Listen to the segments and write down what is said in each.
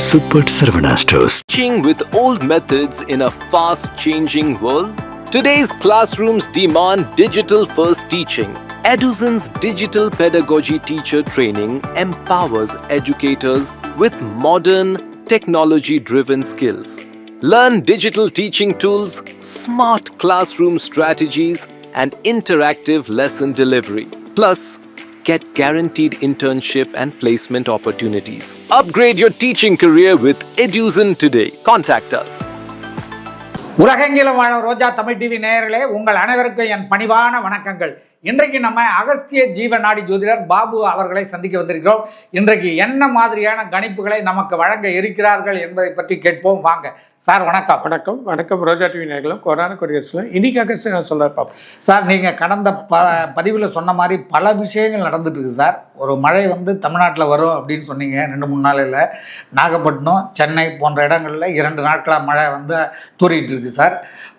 Super Sarvana Stores. Teaching with old methods in a fast-changing world? Today's classrooms demand digital-first teaching. Eduson's digital pedagogy teacher training empowers educators with modern, technology-driven skills. Learn digital teaching tools, smart classroom strategies, and interactive lesson delivery. Plus, get guaranteed internship and placement opportunities. Upgrade your teaching career with Eduson today. Contact us. உலகெங்கிலும் வாழும் ரோஜா Tamil TV நேயர்களே, உங்கள் அனைவருக்கும் என் பணிவான வணக்கங்கள். இன்றைக்கு நம்ம அகஸ்திய ஜீவநாடி ஜோதிடர் பாபு அவர்களை சந்திக்க வந்திருக்கிறோம். இன்றைக்கு என்ன மாதிரியான கணிப்புகளை நமக்கு வழங்க இருக்கிறார்கள் என்பதை பற்றி கேட்போம். வாங்க சார். வணக்கம். வணக்கம். வணக்கம் ரோஜா டிவி நேயர்களும் கொரோனா கொரியர்ஸில் இன்னைக்கு அகஸ்திய நான் சொல்ல பார்ப்போம் சார். நீங்கள் கடந்த பதிவில் சொன்ன மாதிரி பல விஷயங்கள் நடந்துட்டு இருக்கு சார். ஒரு மழை தமிழ்நாட்டில் வரும் அப்படின்னு சொன்னீங்க 2-3 நாளில். நாகப்பட்டினம், சென்னை போன்ற இடங்களில் 2 நாட்களாக மழை தூரிட்டு இருக்கு சார்.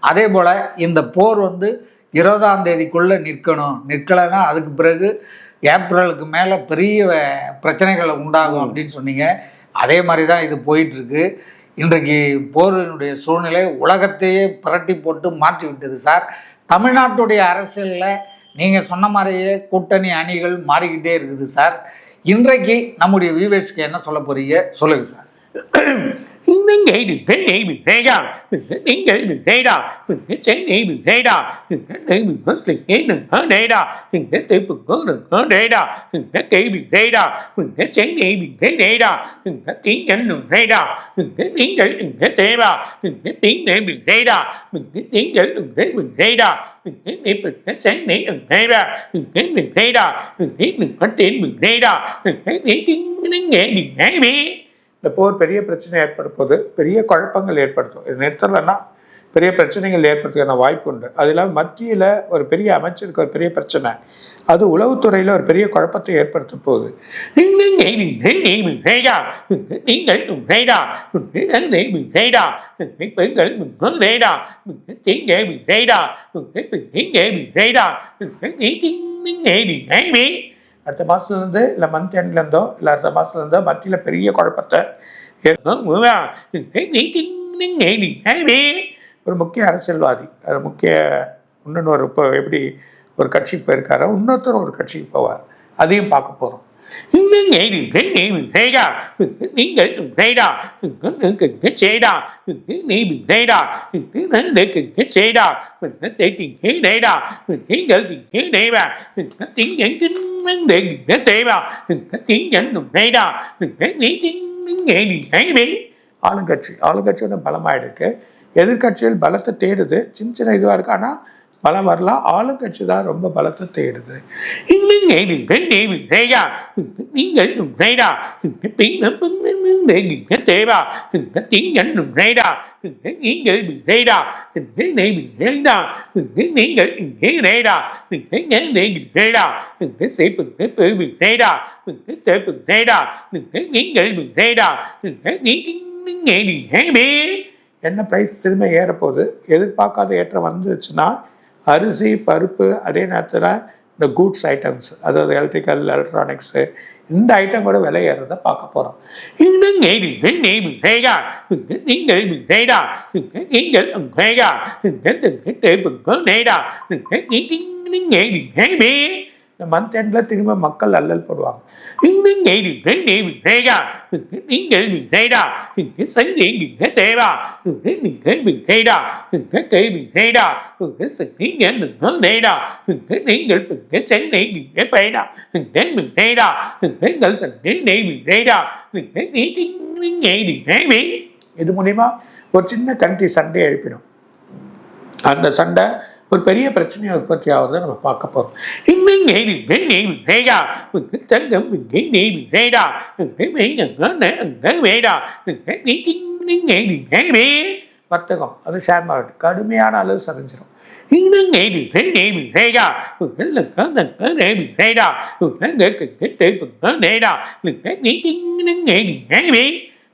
அதே போல் இந்த போர் 20ஆம் தேதிக்குள்ளே நிற்கலைன்னா அதுக்கு பிறகு ஏப்ரலுக்கு மேலே பெரிய பிரச்சனைகள் உண்டாகும் அப்படின்னு சொன்னீங்க. அதே மாதிரி தான் இது போயிட்டுருக்கு. இன்றைக்கு போரினுடைய சூழ்நிலை உலகத்தையே புரட்டி போட்டு மாற்றி விட்டது சார். தமிழ்நாட்டுடைய அரசியலில் நீங்கள் சொன்ன மாதிரியே கூட்டணி அணிகள் மாறிக்கிட்டே இருக்குது சார். இன்றைக்கு நம்முடைய வியூவர்ஸ்க்கு என்ன சொல்ல போகிறீங்க சொல்லுங்கள் சார். இந்த போர் பெரிய பிரச்சனை ஏற்பட போது, பெரிய குழப்பங்கள் ஏற்படுத்தும். இது நிறுத்தலைன்னா பெரிய பிரச்சனைகள் ஏற்படுறதுக்கான வாய்ப்பு உண்டு. அது இல்லாமல் மத்தியில் ஒரு பெரிய அமைச்சருக்கு ஒரு பெரிய பிரச்சனை, அது உளவுத்துறையில் ஒரு பெரிய குழப்பத்தை ஏற்படுத்த போகுது. அடுத்த மாதத்துலேருந்து இல்லை மந்த் எண்ட்லேருந்தோ இல்லை அடுத்த மாதத்துலேருந்தோ மத்தியில் பெரிய குழப்பத்தை ஒரு முக்கிய அரசியல்வாதி, அது முக்கிய இன்னொரு இப்போ எப்படி ஒரு கட்சிக்கு போயிருக்காரோ இன்னொருத்தர் ஒரு கட்சிக்கு போவார், அதையும் பார்க்க போகிறோம். ஆளுங்கட்சியோட பலமாயிருக்கு. எதிர்கட்சிகள் பலத்தை தேடுது. சின்ன சின்ன இதுவாக இருக்கு, ஆனால் பலம் வரலாம். ஆளுங்கட்சி தான் ரொம்ப பலத்தை தேடுது. என்ன பிரைஸ் திரும்ப ஏறப்போகுது. எதிர்பார்க்காத ஏற்றம் வந்துருச்சுன்னா அரிசி, பருப்பு, அதே நேரத்தில் இந்த கூட்ஸ் ஐட்டம்ஸ், அதாவது எலக்ட்ரிக்கல், எலக்ட்ரானிக்ஸு, இந்த ஐட்டம் கூட விலை ஏறதை பார்க்க போகிறோம். இந்த மந்த் எண்டில் திரும்ப மக்கள் அல்லல் போடுவாங்க. இது மூலிமா ஒரு சின்ன கண்ட்ரி சண்டை எழுப்பிடும். அந்த சண்டை ஒரு பெரிய பிரச்சனையை உற்பத்தி ஆகுறதை நம்ம பார்க்க போகிறோம். வர்த்தகம், அது ஷேர் மார்க்கெட் கடுமையான அளவு சரிஞ்சிடும்.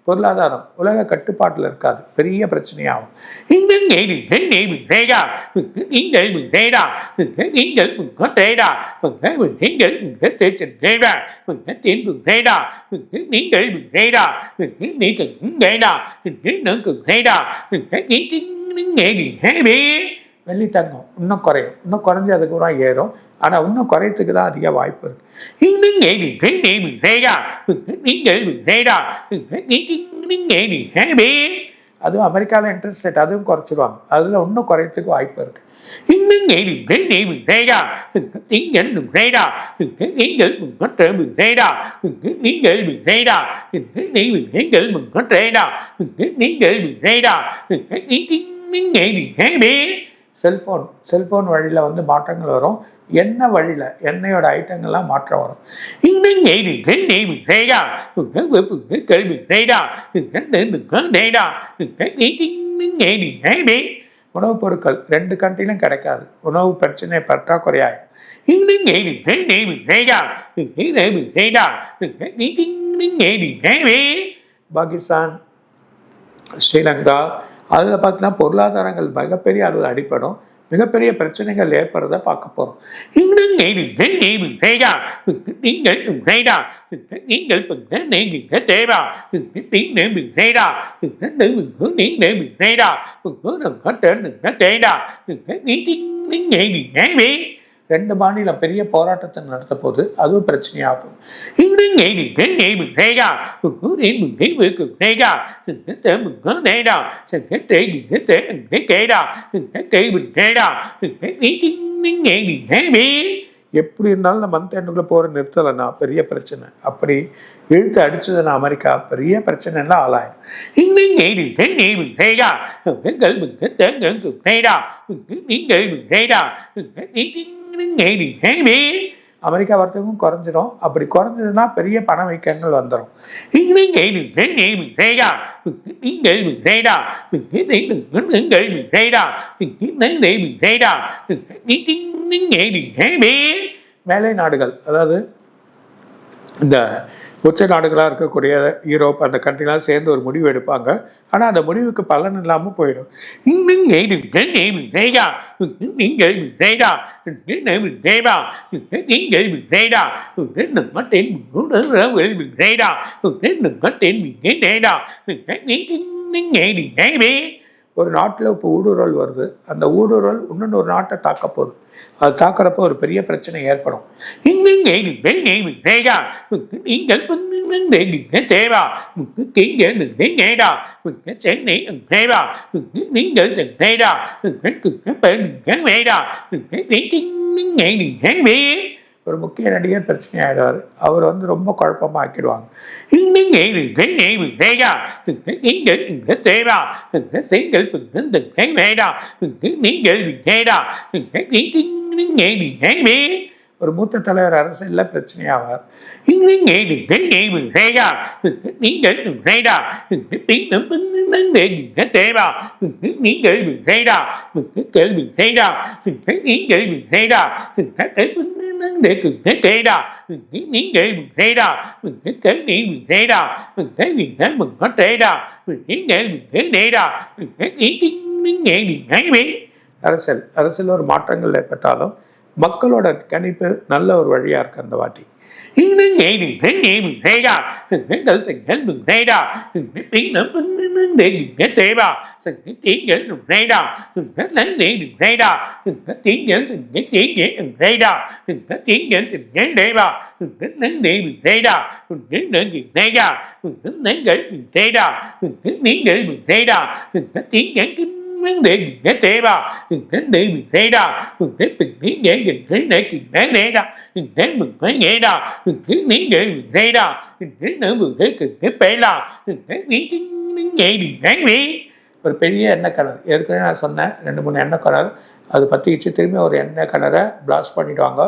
பொருளாதாரம் உலக கட்டுப்பாட்டில் இருக்காது, பெரிய பிரச்சனையாகும். வெள்ளி தங்கம் இன்னும் குறையும், இன்னும் குறைஞ்சி அதுக்கப்புறம் ஏறும். ஆனால் இன்னும் குறையத்துக்கு தான் அதிக வாய்ப்பு இருக்கு. அதுவும் அமெரிக்காவில் இன்ட்ரெஸ்ட் ரேட் அதுவும் குறைச்சிடுவாங்க, அதில் இன்னும் குறையத்துக்கு வாய்ப்பு இருக்கு. செல்போன் வழியில் வந்து மாற்றங்கள் வரும். எண்ணெய் வழியில் எண்ணெயோட ஐட்டங்கள்லாம் மாற்றம் வரும். உணவுப் பொருட்கள் 2 கண்ட்ரிலும் கிடைக்காது, உணவு பிரச்சனை பற்றாக்குறையாகும். பாகிஸ்தான், ஸ்ரீலங்கா அதில் பார்த்தீங்கன்னா பொருளாதாரங்கள் மிகப்பெரிய அளவில் அடிப்படும், மிகப்பெரிய பிரச்சனைகள் ஏற்படுறத பார்க்க போகிறோம். ரெண்டு மாநிலம் பெரிய போராட்டத்தை நடத்த போது அதுவும் பிரச்சனையாகும். எப்படி இருந்தாலும் இந்த மந்த் எண்டுக்குள்ள போற நிறுத்தலைன்னா பெரிய பிரச்சனை. அப்படி இழுத்து அடிச்சதுன்னா அமெரிக்கா பெரிய பிரச்சனைலாம் ஆளாயிடும். அமெரிக்கா வர்த்தகம் குறைஞ்சிரும். அப்படி குறைஞ்சதுன்னா பெரிய பணவீக்கங்கள் வந்துடும். மேலை நாடுகள், அதாவது இந்த உச்ச நாடுகளாக இருக்கக்கூடிய யூரோப் அந்த கண்ட்ரிலாம் சேர்ந்து ஒரு முடிவு எடுப்பாங்க. ஆனால் அந்த முடிவுக்கு பலன் இல்லாமல் போயிடும். ஒரு நாட்டில் இப்போ ஊடுருவல் வருது, அந்த ஊடுருவல் இன்னொரு நாட்டை தாக்க போகுது. அது தாக்குறப்ப ஒரு பெரிய பிரச்சனை ஏற்படும். ஒரு முக்கிய நடிகர் பிரச்சனை ஆயிடுவார். அவர் வந்து ரொம்ப குழப்பமா ஆக்கிடுவாங்க. ஒரு மூத்த தலைவர் அரசியலில் பிரச்சனையாவார். அரசியல் ஒரு மாற்றங்கள் ஏற்பட்டாலும் மக்களோட கணிப்பு நல்ல ஒரு வழியா இருக்கு அந்த வாட்டி. ஒரு பெரிய எண்ணெய் கிணறு, ஏற்கனவே நான் சொன்னேன் 2-3 எண்ணெய் கிணறு, அது பற்றிச்சு திரும்பி ஒரு எண்ணெய் கிணறை பிளாஸ்ட் பண்ணிடுவாங்க.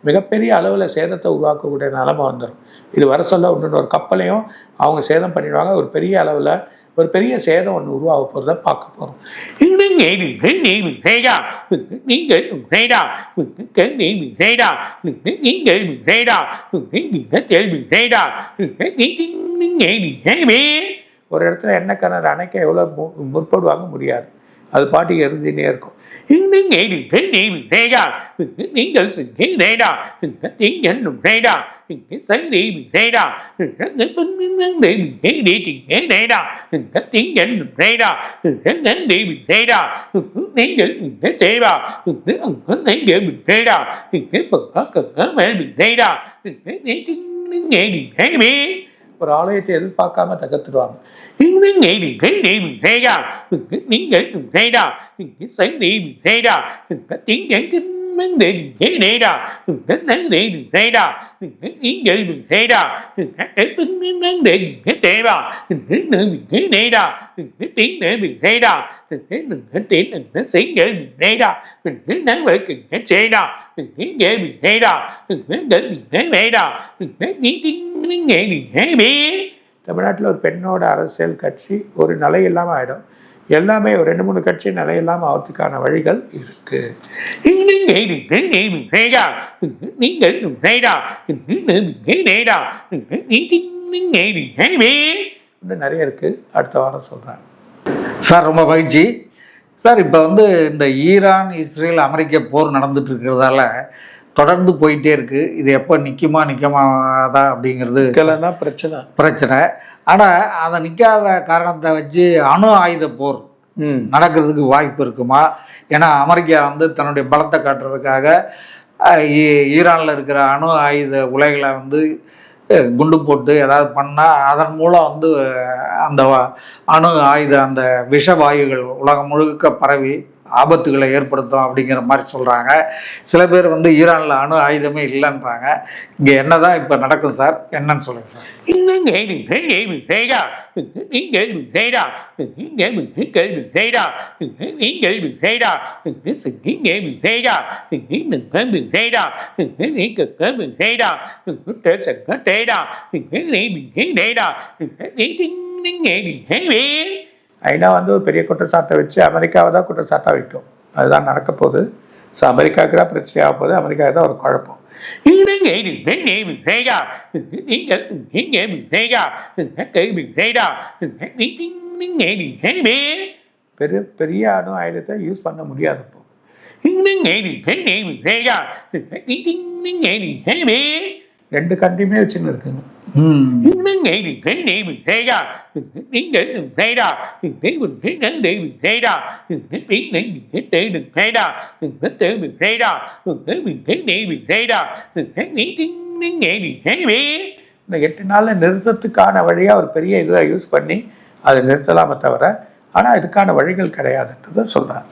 மிகப்பெரிய அளவில் சேதத்தை உருவாக்கக்கூடிய நிலைமை வந்துடும். இது வர சொல்ல இன்னொரு கப்பலையும் அவங்க சேதம் பண்ணிடுவாங்க. ஒரு பெரிய அளவில் ஒரு பெரிய சேதம் ஒன்று உருவாக போகிறத பார்க்க போகிறோம். ஒரு இடத்துல எண்ணெய் கிணறு அணைக்க எவ்வளோ முற்படுவாங்க, முடியாது. அது பாட்டுக்கு எரிஞ்சுனே இருக்கும். நீங்கள் ஒரு ஆலயத்தை எதிர்பார்க்காம தகர்த்துடுவாங்க. தமிழ்நாட்டில் ஒரு பெண்ணோட அரசியல் கட்சி ஒரு நிலை இல்லாமல் ஆகிடும். எல்லாமே ஒரு 2-3 கட்சி நிலை இல்லாமல் ஆகிறதுக்கான வழிகள் இருக்கு. இன்னும் நிறைய இருக்கு, அடுத்த வாரம் சொல்றேன். சார் ரொம்ப மகிழ்ச்சி. சார் இப்போ வந்து இந்த ஈரான் இஸ்ரேல் அமெரிக்க போர் நடந்துட்டு இருக்கிறதால தொடர்ந்து போயிட்டே இருக்குது. இது எப்போ நிற்காதா அப்படிங்கிறது பிரச்சனை. ஆனால் அதை நிற்காத காரணத்தை வச்சு அணு ஆயுத போர் நடக்கிறதுக்கு வாய்ப்பு இருக்குமா? ஏன்னா அமெரிக்கா வந்து தன்னுடைய பலத்தை காட்டுறதுக்காக ஈரானில் இருக்கிற அணு ஆயுத உலைகளை வந்து குண்டு போட்டு ஏதாவது பண்ணால் அதன் மூலம் வந்து அந்த அணு ஆயுத அந்த விஷ வாயுகள் உலகம் முழுக்க பரவி ஆபத்துகளை ஏற்படுத்தும் அப்படிங்கிற மாதிரி சொல்கிறாங்க. சில பேர் வந்து ஈரானில் அணு ஆயுதமே இல்லைன்றாங்க. இங்கே என்ன தான் இப்போ நடக்கும் சார், என்னன்னு சொல்லுங்கள் சார். ஐநா வந்து ஒரு பெரிய குற்றச்சாட்டை வச்சு அமெரிக்காவை தான் குற்றச்சாட்டாக வைக்கும். அதுதான் நடக்க போகுது. ஸோ அமெரிக்காவுக்கு தான் பிரச்சனையாக போகுது, அமெரிக்காவுக்கு தான் ஒரு குழப்பம். பெரிய அணு ஆயுதத்தை யூஸ் பண்ண முடியாது இப்போ. 2 கண்ட்ரியுமே வச்சுன்னு இருக்குங்க. இந்த 8 நாளில் நிறுத்தத்துக்கான வழியாக ஒரு பெரிய இதை யூஸ் பண்ணி அதை நிறுத்தலாமே தவிர, ஆனால் இதுக்கான வழிகள் கிடையாதுன்றதை சொல்கிறாங்க.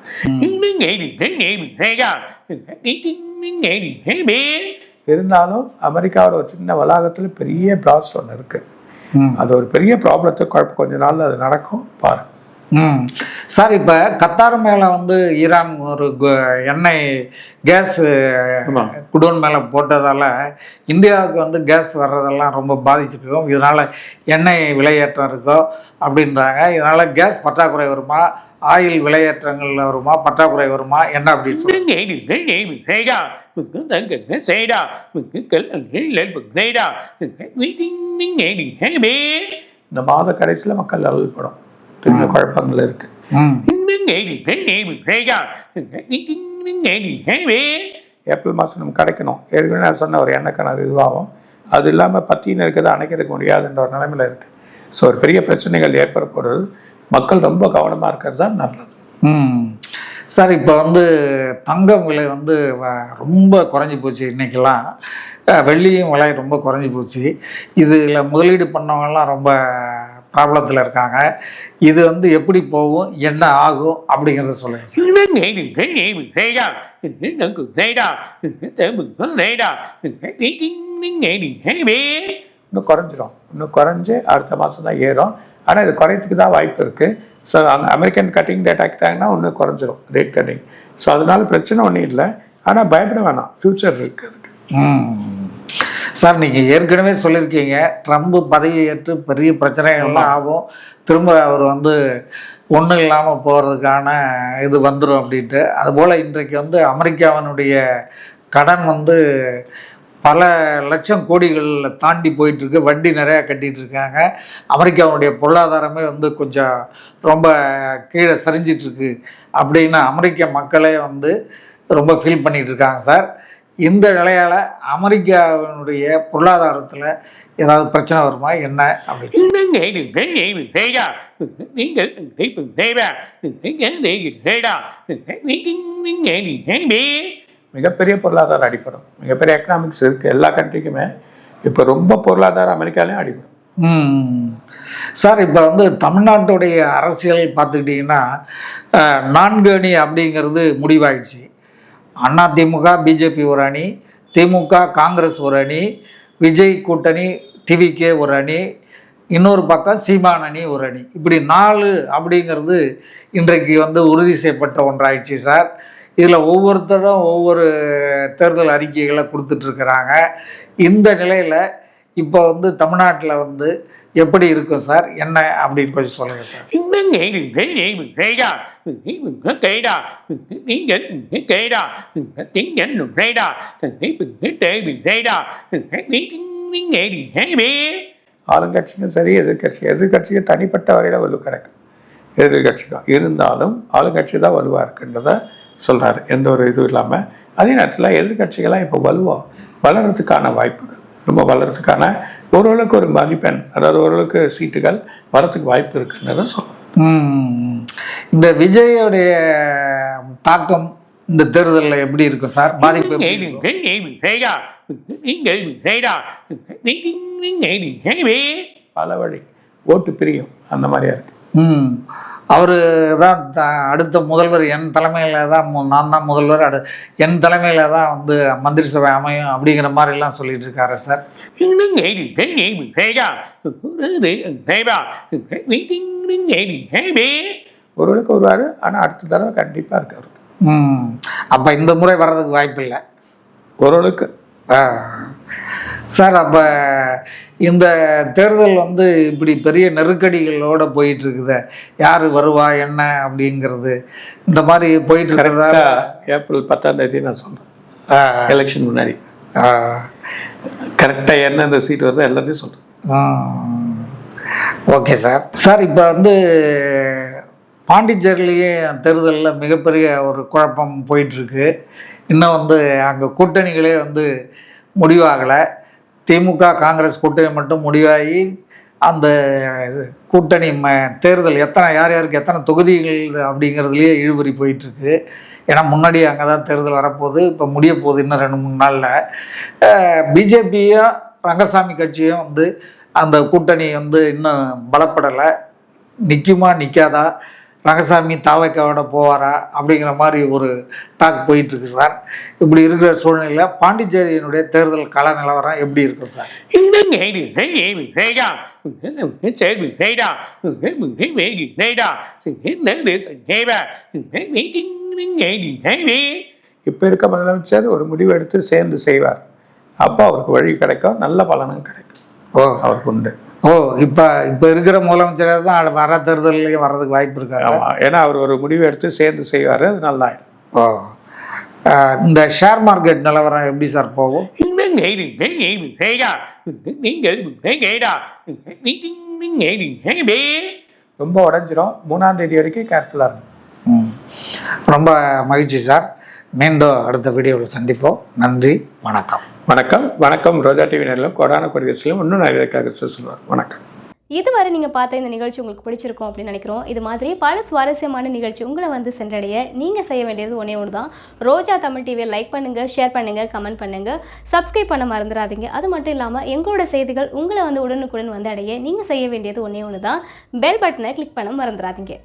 இருந்தாலும் அமெரிக்காவோட ஒரு சின்ன வளாகத்தில் பெரிய பிளாஸ்ட் ஒன்று இருக்குது. அது ஒரு பெரிய ப்ராப்ளத்தை கொஞ்ச நாள் அது நடக்கும் பாரு. சார் இப்போ கத்தார் மேலே வந்து ஈரான் ஒரு எண்ணெய் கேஸ் குடோன் மேலே போட்டதால் இந்தியாவுக்கு வந்து கேஸ் வர்றதெல்லாம் ரொம்ப பாதிச்சிருக்கோம். இதனால் எண்ணெய் விலையேற்றம் இருக்கோ அப்படின்றாங்க. இதனால் கேஸ் பற்றாக்குறை வருமா, ஆயில் விலையேற்றங்கள் வருமா, பற்றாக்குறை வருமா, என்ன அப்படின்னு இந்த மாத கடைசியில் மக்கள் அலுவல்படும் பெரிய குழப்பங்கள் இருக்கு. ஏப்ரல் மாதம் நமக்கு கிடைக்கணும். ஏற்கனவே நான் சொன்ன ஒரு எண்ணெய் கிணறு இதுவாகும். அது இல்லாமல் பத்தின்னு இருக்கிறத அணைக்கிறதுக்கு முடியாதுன்ற ஒரு நிலைமையில் இருக்குது. ஸோ ஒரு பெரிய பிரச்சனைகள் ஏற்பட போகிறது. மக்கள் ரொம்ப கவனமாக இருக்கிறது தான் நல்லது. சார் இப்போ வந்து தங்கம் விலை வந்து ரொம்ப குறைஞ்சி போச்சு. இன்றைக்கெல்லாம் வெள்ளியும் விலை ரொம்ப குறைஞ்சி போச்சு. இதில் முதலீடு பண்ணவங்கலாம் ரொம்ப ப்ராப்ளத்தில் இருக்காங்க. இது வந்து எப்படி போகும், என்ன ஆகும் அப்படிங்கிறத சொல்லுங்கள். இன்னும் குறைஞ்சிரும். இன்னும் குறைஞ்சி அடுத்த மாதம் தான் ஏறும். ஆனால் இது குறையத்துக்கு தான் வாய்ப்பு இருக்குது. ஸோ அங்கே அமெரிக்கன் கட்டிங் டேட் ஆக்கிட்டாங்கன்னா இன்னும் குறைஞ்சிரும் ரேட் கட்டிங். ஸோ அதனால பிரச்சனை ஒன்றும் இல்லை. ஆனால் பயப்பட வேணாம், ஃப்யூச்சர் இருக்குது அதுக்கு. சார் நீங்கள் ஏற்கனவே சொல்லியிருக்கீங்க ட்ரம்ப் பதவி ஏற்று பெரிய பிரச்சனைகள்லாம் ஆகும், திரும்ப அவர் வந்து ஒன்றும் இல்லாமல் போகிறதுக்கான இது வந்துடும் அப்படின்ட்டு. அதுபோல் இன்றைக்கு வந்து அமெரிக்காவினுடைய கடன் வந்து பல லட்சம் கோடிகள் தாண்டி போயிட்டுருக்கு, வட்டி நிறையா கட்டிகிட்டு இருக்காங்க. அமெரிக்காவுடைய பொருளாதாரமே வந்து கொஞ்சம் ரொம்ப கீழே சரிஞ்சிட்ருக்கு அப்படின்னு அமெரிக்க மக்களே வந்து ரொம்ப ஃபீல் பண்ணிகிட்டு இருக்காங்க சார். இந்த நிலையால் அமெரிக்காவினுடைய பொருளாதாரத்தில் ஏதாவது பிரச்சனை வருமா என்ன அப்படின்னு? மிகப்பெரிய பொருளாதார அடிப்படும், மிகப்பெரிய எக்கனாமிக்ஸ் இருக்குது எல்லா கண்ட்ரிக்குமே. இப்போ ரொம்ப பொருளாதார அமெரிக்காலையும் அடிப்படும். சார், இப்போ வந்து தமிழ்நாட்டுடைய அரசியல் பார்த்துக்கிட்டிங்கன்னா 4 அணி அப்படிங்கிறது முடிவாயிடுச்சு. அதிமுக பிஜேபி ஒரு அணி, திமுக காங்கிரஸ் ஒரு அணி, விஜய் கூட்டணி டிவிகே ஒரு அணி, இன்னொரு பக்கம் சீமான் அணி ஒரு அணி, இப்படி 4 அப்படிங்கிறது இன்றைக்கு வந்து உறுதி செய்யப்பட்ட ஒன்றாயிடுச்சு சார். இதில் ஒவ்வொருத்தரும் ஒவ்வொரு தேர்தல் அறிக்கைகளை கொடுத்துட்ருக்குறாங்க. இந்த நிலையில் இப்போ வந்து தமிழ்நாட்டில் வந்து எப்படி இருக்கும் சார், என்ன அப்படின்னு கொஞ்சம் சொல்லுங்கள் சார். ஆளுங்கட்சிக்கும் சரி எதிர்கட்சிக்கு தனிப்பட்ட வரையில் வலு கிடைக்கும். எதிர்கட்சிக்கும் இருந்தாலும் ஆளுங்கட்சி தான் வலுவாக இருக்குன்றத சொல்கிறாரு, எந்த ஒரு இதுவும் இல்லாமல். அதே நேரத்தில் எதிர்கட்சிகள்லாம் இப்போ வளர்கிறதுக்கான வாய்ப்புகள், ரொம்ப வளர்கிறதுக்கான ஓரளவுக்கு ஒரு மதிப்பெண், அதாவது ஓரளவுக்கு சீட்டுகள் வரத்துக்கு வாய்ப்பு இருக்குன்றத சொல்கிறார். இந்த விஜயோடைய தாக்கம் இந்த தேர்தலில் எப்படி இருக்கும் சார், பாதிப்பு? பல வழி ஓட்டு பிரியும் அந்த மாதிரியா இருக்கு. அவர் தான் அடுத்த முதல்வர் என் தலைமையில் தான், நான் தான் முதல்வர், என் தலைமையில் தான் வந்து மந்திரி சபை அமையும் அப்படிங்கிற மாதிரிலாம் சொல்லிட்டு இருக்காரு சார். ஒருவருக்கு வருவார், ஆனால் அடுத்த தடவை கண்டிப்பாக இருக்காரு. அப்போ இந்த முறை வர்றதுக்கு வாய்ப்பு இல்லை ஓரளவுக்கு சார். அப்போ இந்த தேர்தல் வந்து இப்படி பெரிய நெருக்கடிகளோடு போயிட்டுருக்குது, யார் வருவா என்ன அப்படிங்கிறது இந்த மாதிரி போயிட்டு இருக்கிறதா? ஏப்ரல் 10ஆம் தேதி நான் சொல்கிறேன், எலெக்ஷன் முன்னாடி கரெக்டாக எந்தெந்த சீட் வருதோ எல்லாத்தையும் சொல்கிறேன். Okay sir. சார், இப்போ வந்து பாண்டிச்சேரியிலேயே தேர்தலில் மிகப்பெரிய ஒரு குழப்பம் போயிட்டுருக்கு. இன்னும் வந்து அங்கே கூட்டணிகளே வந்து முடிவாகலை. திமுக காங்கிரஸ் கூட்டணி மட்டும் முடிவாகி அந்த கூட்டணி தேர்தல் யார் யாருக்கு எத்தனை தொகுதிகள் அப்படிங்கிறதுலையே இழுபறி போயிட்டுருக்கு. ஏன்னா முன்னாடி அங்கே தான் தேர்தல் வரப்போகுது, இப்போ முடிய போகுது இன்னும் 2-3 நாளில். பிஜேபியும் ரங்கசாமி கட்சியும் வந்து அந்த கூட்டணி வந்து இன்னும் பலப்படலை. நிற்குமா நிற்காதா, ரங்கசாமி தாவைக்காவோட போவாரா அப்படிங்கிற மாதிரி ஒரு டாக் போயிட்டுருக்கு சார். இப்படி இருக்கிற சூழ்நிலையில் பாண்டிச்சேரியினுடைய தேர்தல் கள நிலவரம் எப்படி இருக்கும் சார்? இப்போ இருக்க முதலமைச்சர் ஒரு முடிவு எடுத்து சேர்ந்து செய்வார், அப்போ அவருக்கு வழி கிடைக்கும், நல்ல பலனும் கிடைக்கும். அவருக்கு உண்டு. இப்போ இருக்கிற முதலமைச்சர் தான் வர தேர்தலையும் வர்றதுக்கு வாய்ப்பு இருக்காது. ஏன்னா அவர் ஒரு முடிவு எடுத்து சேர்ந்து செய்வார், அது நல்லாயிடும். இந்த ஷேர் மார்க்கெட் நிலவரம் எப்படி சார் போகும்? ரொம்ப உடஞ்சிரும். 3ஆம் தேதி வரைக்கும் கேர்ஃபுல்லாக இருக்கும். ரொம்ப மகிழ்ச்சி சார். மீண்டும் அடுத்த வீடியோவில் சந்திப்போம். நன்றி, வணக்கம். வணக்கம். ரோஜா டிவி நேரிலும் கொடான கொடிகட்சியிலும் இன்னும் நிறைய சொல்லுவார். வணக்கம். இதுவரை நீங்கள் பார்த்த இந்த நிகழ்ச்சி உங்களுக்கு பிடிச்சிருக்கும் அப்படின்னு நினைக்கிறோம். இது மாதிரி பல சுவாரஸ்யமான நிகழ்ச்சி உங்களை வந்து சென்றடைய நீங்கள் செய்ய வேண்டியது ஒன்றே ஒன்று தான். ரோஜா தமிழ் டிவியை லைக் பண்ணுங்கள், ஷேர் பண்ணுங்கள், கமெண்ட் பண்ணுங்கள், சப்ஸ்கிரைப் பண்ண மறந்துடாதீங்க. அது மட்டும் இல்லாமல் எங்களோட செய்திகள் உங்களை வந்து உடனுக்குடன் வந்து அடைய நீங்கள் செய்ய வேண்டியது ஒன்றே ஒன்று தான், பெல் பட்டனை கிளிக் பண்ண மறந்துடாதீங்க.